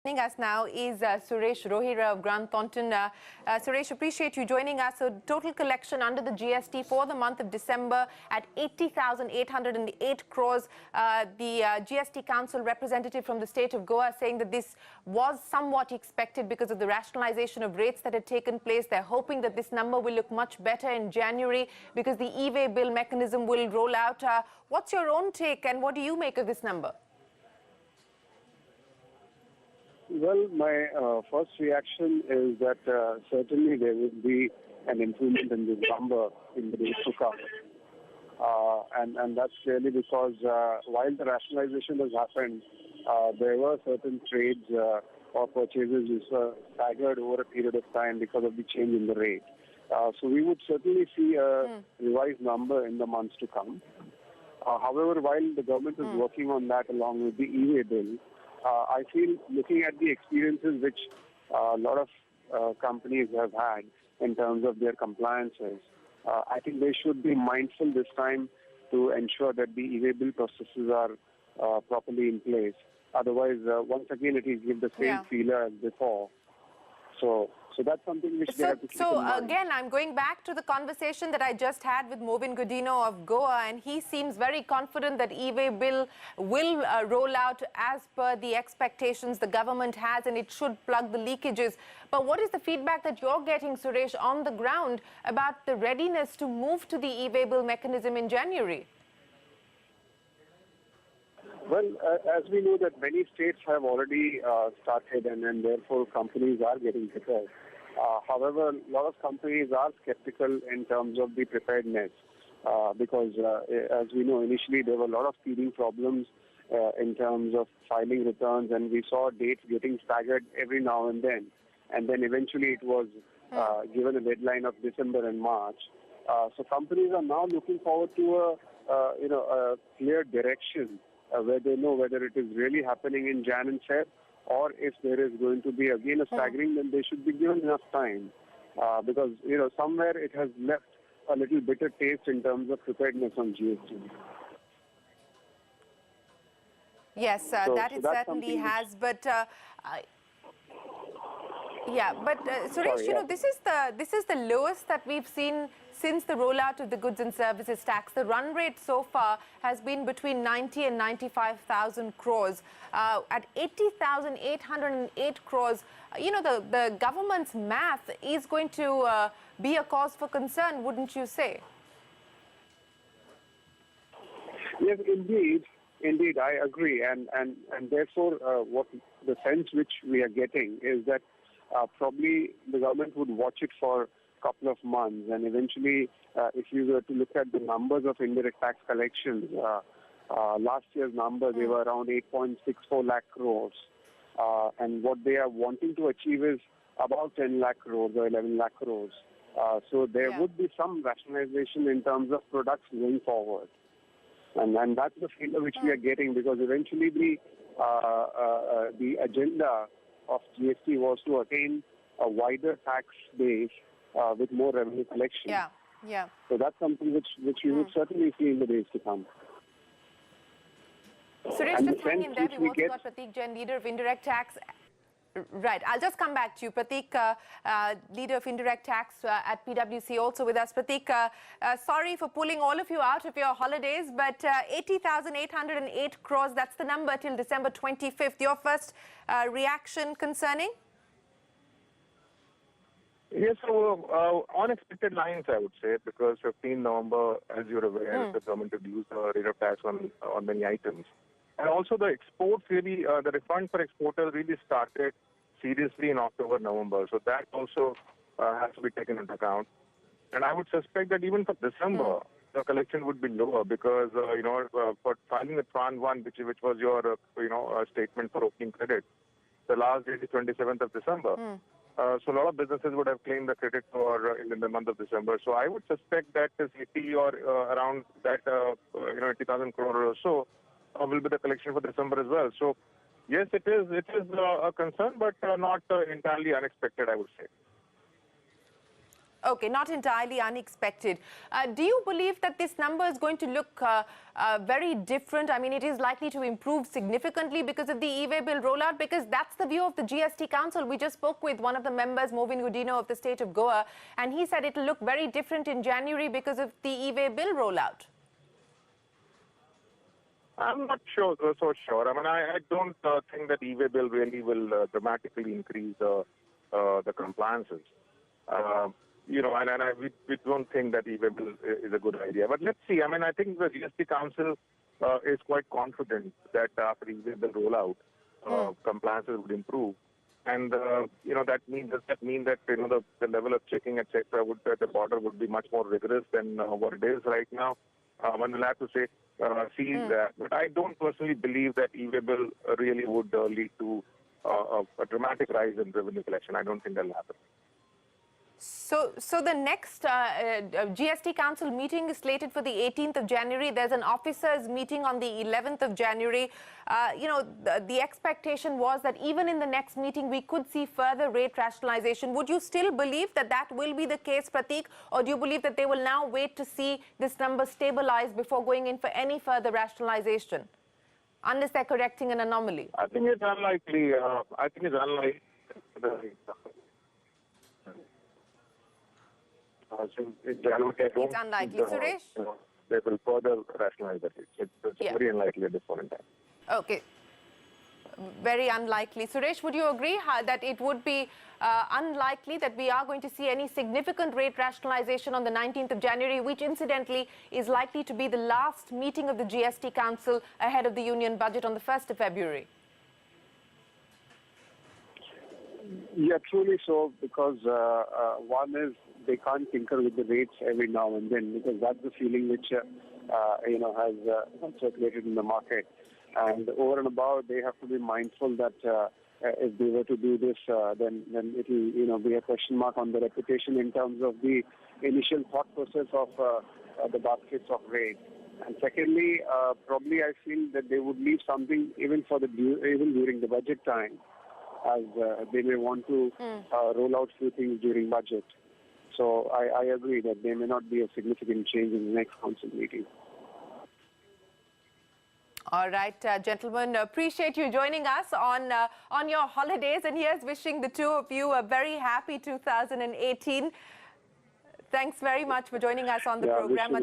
Joining us now is Suresh Rohira of Thornton. Suresh, appreciate you joining us. So total collection under the GST for the month of December at 80,808 crores. The GST Council representative from the state of Goa saying that this was somewhat expected because of the rationalization of rates that had taken place. They're hoping that this number will look much better in January because the e-way bill mechanism will roll out. What's your own take and what do you make of this number? Well, my first reaction is that certainly there would be an improvement in this number in the days to come. And that's clearly because while the rationalization has happened, there were certain trades or purchases which were staggered over a period of time because of the change in the rate. So we would certainly see a revised number in the months to come. However, while the government is working on that along with the e-way bill, I feel looking at the experiences which a lot of companies have had in terms of their compliances, I think they should be mindful this time to ensure that the e-way bill processes are properly in place. Otherwise, once again, it will give the same feeler as before. So that's something which they have to keep in mind. Again, I'm going back to the conversation that I just had with Movin Godino of Goa, and he seems very confident that e-way bill will roll out as per the expectations the government has, and it should plug the leakages. But what is the feedback that you're getting, Suresh, on the ground about the readiness to move to the e-way bill mechanism in January? Well, as we know that many states have already started and therefore companies are getting prepared. However, a lot of companies are skeptical in terms of the preparedness because as we know, initially there were a lot of teething problems in terms of filing returns, and we saw dates getting staggered every now and then. And then eventually it was given a deadline of December and March. So companies are now looking forward to a clear direction where they know whether it is really happening in Jan and Feb, or if there is going to be again a staggering, then they should be given enough time. Because, somewhere it has left a little bitter taste in terms of preparedness on GST. Yes, that it certainly has. But Suresh, this is the lowest that we've seen since the rollout of the goods and services tax. The run rate so far has been between 90 and 95,000 crores. At 80,808 crores, the government's math is going to be a cause for concern, wouldn't you say? Yes, indeed. Indeed, I agree. And therefore, what the sense which we are getting is that probably the government would watch it for couple of months, and eventually if you were to look at the numbers of indirect tax collections, last year's number, they were around 8.64 lakh crores, and what they are wanting to achieve is about 10 lakh crores or 11 lakh crores. So there would be some rationalization in terms of products going forward, and that's the feel which we are getting, because eventually the agenda of GST was to attain a wider tax base with more revenue collection. Yeah. So that's something which we would certainly see in the days to come. Suresh, just hang in there. We've also got Pratik, Jain, leader of indirect tax. Right, I'll just come back to you. Pratik, leader of indirect tax at PwC, also with us. Pratik, sorry for pulling all of you out of your holidays, but 80,808 crores, that's the number till December 25th. Your first reaction concerning? Yes, so unexpected lines, I would say, because 15 November, as you're aware, the government reduced the rate of tax on many items. And also the exports really, the refund for exporters really started seriously in October, November. So that also has to be taken into account. And I would suspect that even for December, the collection would be lower because, for filing the Tran 1, which was your, statement for opening credit, the last date is 27th of December. So a lot of businesses would have claimed the credit for in the month of December. So I would suspect that this 80 or around that 80,000 crore or so will be the collection for December as well. So yes, it is a concern, but not entirely unexpected, I would say. Okay, not entirely unexpected. Do you believe that this number is going to look very different? I mean, it is likely to improve significantly because of the e-way bill rollout, because that's the view of the GST Council. We just spoke with one of the members, Movin Gudino of the state of Goa, and he said it will look very different in January because of the e-way bill rollout. I'm not so sure. I mean, I don't think that e-way bill really will dramatically increase the compliances. You know, and we don't think that e-way bill is a good idea. But let's see. I mean, I think the GST Council is quite confident that after e-way bill rollout, compliances would improve. And, you know, that means that you know, the level of checking, etc., at the border would be much more rigorous than what it is right now. One will have to see that. But I don't personally believe that e-way bill really would lead to a dramatic rise in revenue collection. I don't think that'll happen. So the next GST Council meeting is slated for the 18th of January. There's an officers meeting on the 11th of January. You know, the expectation was that even in the next meeting, we could see further rate rationalization. Would you still believe that that will be the case, Pratik? Or do you believe that they will now wait to see this number stabilize before going in for any further rationalization, unless they're correcting an anomaly? I think it's unlikely. It's unlikely. Suresh? They will further rationalize that. It's very unlikely at this point in time. Okay. Very unlikely. Suresh, would you agree that it would be unlikely that we are going to see any significant rate rationalization on the 19th of January, which incidentally is likely to be the last meeting of the GST Council ahead of the Union budget on the 1st of February? Yeah, truly so, because one is they can't tinker with the rates every now and then, because that's the feeling which you know, has circulated in the market. And over and above, they have to be mindful that if they were to do this, then it will, you know, be a question mark on the reputation in terms of the initial thought process of the baskets of rates. And secondly, probably I feel that they would leave something even during the budget time, as they may want to roll out few things during budget. So I agree that there may not be a significant change in the next council meeting. All right, gentlemen, appreciate you joining us on your holidays, and here's wishing the two of you a very happy 2018. Thanks very much for joining us on the program.